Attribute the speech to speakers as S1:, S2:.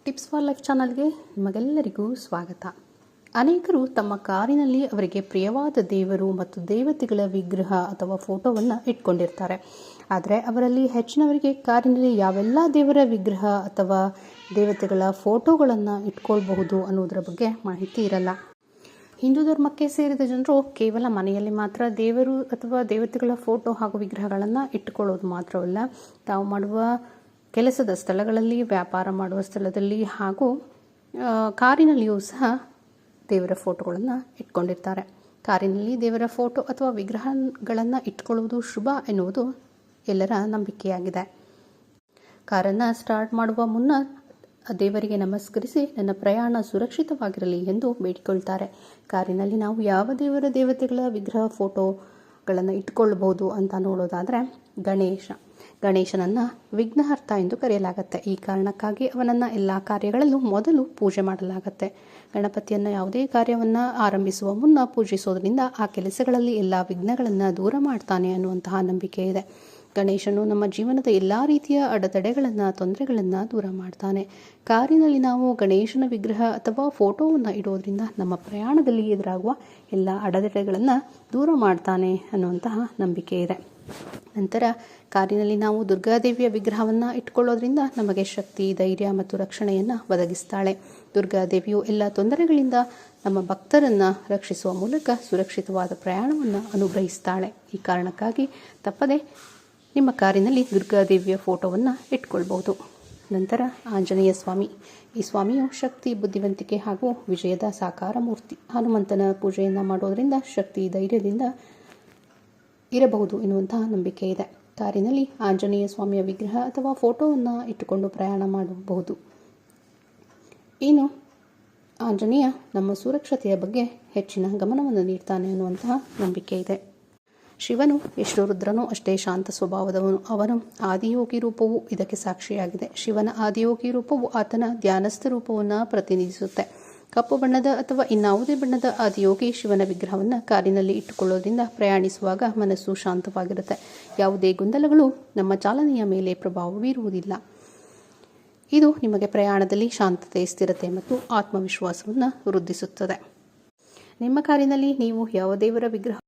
S1: Tips for life ಚಾನಲ್ಗೆ ನಿಮಗೆಲ್ಲರಿಗೂ ಸ್ವಾಗತ. ಅನೇಕರು ತಮ್ಮ ಕಾರಿನಲ್ಲಿ ಅವರಿಗೆ ಪ್ರಿಯವಾದ ದೇವರು ಮತ್ತು ದೇವತೆಗಳ ವಿಗ್ರಹ ಅಥವಾ ಫೋಟೋವನ್ನು ಇಟ್ಕೊಂಡಿರ್ತಾರೆ. ಆದರೆ ಅವರಲ್ಲಿ ಹೆಚ್ಚಿನವರಿಗೆ ಕಾರಿನಲ್ಲಿ ಯಾವೆಲ್ಲ ದೇವರ ವಿಗ್ರಹ ಅಥವಾ ದೇವತೆಗಳ ಫೋಟೋಗಳನ್ನು ಇಟ್ಕೊಳ್ಬಹುದು ಅನ್ನೋದರ ಬಗ್ಗೆ ಮಾಹಿತಿ ಇರಲ್ಲ. ಹಿಂದೂ ಧರ್ಮಕ್ಕೆ ಸೇರಿದ ಜನರು ಕೇವಲ ಮನೆಯಲ್ಲಿ ಮಾತ್ರ ದೇವರು ಅಥವಾ ದೇವತೆಗಳ ಫೋಟೋ ಹಾಗೂ ವಿಗ್ರಹಗಳನ್ನು ಇಟ್ಟುಕೊಳ್ಳೋದು ಮಾತ್ರವಲ್ಲ, ತಾವು ಮಾಡುವ ಕೆಲಸದ ಸ್ಥಳಗಳಲ್ಲಿ, ವ್ಯಾಪಾರ ಮಾಡುವ ಸ್ಥಳದಲ್ಲಿ ಹಾಗೂ ಕಾರಿನಲ್ಲಿಯೂ ಸಹ ದೇವರ ಫೋಟೋಗಳನ್ನು ಇಟ್ಕೊಂಡಿರ್ತಾರೆ. ಕಾರಿನಲ್ಲಿ ದೇವರ ಫೋಟೋ ಅಥವಾ ವಿಗ್ರಹಗಳನ್ನು ಇಟ್ಕೊಳ್ಳುವುದು ಶುಭ ಎನ್ನುವುದು ಎಲ್ಲರ ನಂಬಿಕೆಯಾಗಿದೆ. ಕಾರನ್ನು ಸ್ಟಾರ್ಟ್ ಮಾಡುವ ಮುನ್ನ ದೇವರಿಗೆ ನಮಸ್ಕರಿಸಿ ನನ್ನ ಪ್ರಯಾಣ ಸುರಕ್ಷಿತವಾಗಿರಲಿ ಎಂದು ಬೇಡಿಕೊಳ್ತಾರೆ. ಕಾರಿನಲ್ಲಿ ನಾವು ಯಾವ ದೇವತೆಗಳ ವಿಗ್ರಹ ಫೋಟೋಗಳನ್ನು ಇಟ್ಕೊಳ್ಬಹುದು ಅಂತ ನೋಡೋದಾದರೆ ಗಣೇಶನನ್ನು ವಿಘ್ನಹರ್ತ ಎಂದು ಕರೆಯಲಾಗುತ್ತೆ. ಈ ಕಾರಣಕ್ಕಾಗಿ ಅವನನ್ನು ಎಲ್ಲ ಕಾರ್ಯಗಳಲ್ಲೂ ಮೊದಲು ಪೂಜೆ ಮಾಡಲಾಗುತ್ತೆ. ಗಣಪತಿಯನ್ನು ಯಾವುದೇ ಕಾರ್ಯವನ್ನು ಆರಂಭಿಸುವ ಮುನ್ನ ಪೂಜಿಸೋದ್ರಿಂದ ಆ ಕೆಲಸಗಳಲ್ಲಿ ಎಲ್ಲ ವಿಘ್ನಗಳನ್ನು ದೂರ ಮಾಡ್ತಾನೆ ಅನ್ನುವಂತಹ ನಂಬಿಕೆ ಇದೆ. ಗಣೇಶನು ನಮ್ಮ ಜೀವನದ ಎಲ್ಲ ರೀತಿಯ ಅಡೆತಡೆಗಳನ್ನು, ತೊಂದರೆಗಳನ್ನು ದೂರ ಮಾಡ್ತಾನೆ. ಕಾರಿನಲ್ಲಿ ನಾವು ಗಣೇಶನ ವಿಗ್ರಹ ಅಥವಾ ಫೋಟೋವನ್ನು ಇಡೋದ್ರಿಂದ ನಮ್ಮ ಪ್ರಯಾಣದಲ್ಲಿ ಎದುರಾಗುವ ಎಲ್ಲ ಅಡೆತಡೆಗಳನ್ನು ದೂರ ಮಾಡ್ತಾನೆ ಅನ್ನುವಂತಹ ನಂಬಿಕೆ ಇದೆ. ನಂತರ ಕಾರಿನಲ್ಲಿ ನಾವು ದುರ್ಗಾದೇವಿಯ ವಿಗ್ರಹವನ್ನು ಇಟ್ಕೊಳ್ಳೋದ್ರಿಂದ ನಮಗೆ ಶಕ್ತಿ, ಧೈರ್ಯ ಮತ್ತು ರಕ್ಷಣೆಯನ್ನು ಒದಗಿಸ್ತಾಳೆ. ದುರ್ಗಾದೇವಿಯು ಎಲ್ಲ ತೊಂದರೆಗಳಿಂದ ನಮ್ಮ ಭಕ್ತರನ್ನು ರಕ್ಷಿಸುವ ಮೂಲಕ ಸುರಕ್ಷಿತವಾದ ಪ್ರಯಾಣವನ್ನು ಅನುಗ್ರಹಿಸ್ತಾಳೆ. ಈ ಕಾರಣಕ್ಕಾಗಿ ತಪ್ಪದೆ ನಿಮ್ಮ ಕಾರಿನಲ್ಲಿ ದುರ್ಗಾದೇವಿಯ ಫೋಟೋವನ್ನು ಇಟ್ಕೊಳ್ಬಹುದು. ನಂತರ ಆಂಜನೇಯ ಸ್ವಾಮಿ. ಈ ಸ್ವಾಮಿಯು ಶಕ್ತಿ, ಬುದ್ಧಿವಂತಿಕೆ ಹಾಗೂ ವಿಜಯದ ಸಾಕಾರ ಮೂರ್ತಿ. ಹನುಮಂತನ ಪೂಜೆಯನ್ನು ಮಾಡೋದರಿಂದ ಶಕ್ತಿ, ಧೈರ್ಯದಿಂದ ಇರಬಹುದು ಎನ್ನುವಂತಹ ನಂಬಿಕೆ ಇದೆ. ಕಾರಿನಲ್ಲಿ ಆಂಜನೇಯ ಸ್ವಾಮಿಯ ವಿಗ್ರಹ ಅಥವಾ ಫೋಟೋವನ್ನು ಇಟ್ಟುಕೊಂಡು ಪ್ರಯಾಣ ಮಾಡಬಹುದು. ಇನ್ನು ಆಂಜನೇಯ ನಮ್ಮ ಸುರಕ್ಷತೆಯ ಬಗ್ಗೆ ಹೆಚ್ಚಿನ ಗಮನವನ್ನು ನೀಡ್ತಾನೆ ಅನ್ನುವಂತಹ ನಂಬಿಕೆ ಇದೆ. ಶಿವನು ಎಷ್ಟು ರುದ್ರನೋ ಅಷ್ಟೇ ಶಾಂತ ಸ್ವಭಾವದವನು. ಅವನ ಆದಿಯೋಗಿ ರೂಪವು ಇದಕ್ಕೆ ಸಾಕ್ಷಿಯಾಗಿದೆ. ಶಿವನ ಆದಿಯೋಗಿ ರೂಪವು ಆತನ ಧ್ಯಾನಸ್ಥ ರೂಪವನ್ನು ಪ್ರತಿನಿಧಿಸುತ್ತೆ. ಕಪ್ಪು ಬಣ್ಣದ ಅಥವಾ ಇನ್ನಾವುದೇ ಬಣ್ಣದ ಆದಿಯೋಗಿ ಶಿವನ ವಿಗ್ರಹವನ್ನು ಕಾರಿನಲ್ಲಿ ಇಟ್ಟುಕೊಳ್ಳೋದ್ರಿಂದ ಪ್ರಯಾಣಿಸುವಾಗ ಮನಸ್ಸು ಶಾಂತವಾಗಿರುತ್ತೆ. ಯಾವುದೇ ಗೊಂದಲಗಳು ನಮ್ಮ ಚಾಲನೆಯ ಮೇಲೆ ಪ್ರಭಾವ ಬೀರುವುದಿಲ್ಲ. ಇದು ನಿಮಗೆ ಪ್ರಯಾಣದಲ್ಲಿ ಶಾಂತತೆ, ಸ್ಥಿರತೆ ಮತ್ತು ಆತ್ಮವಿಶ್ವಾಸವನ್ನು ವೃದ್ಧಿಸುತ್ತದೆ. ನಿಮ್ಮ ಕಾರಿನಲ್ಲಿ ನೀವು ಯಾವ ದೇವರ ವಿಗ್ರಹ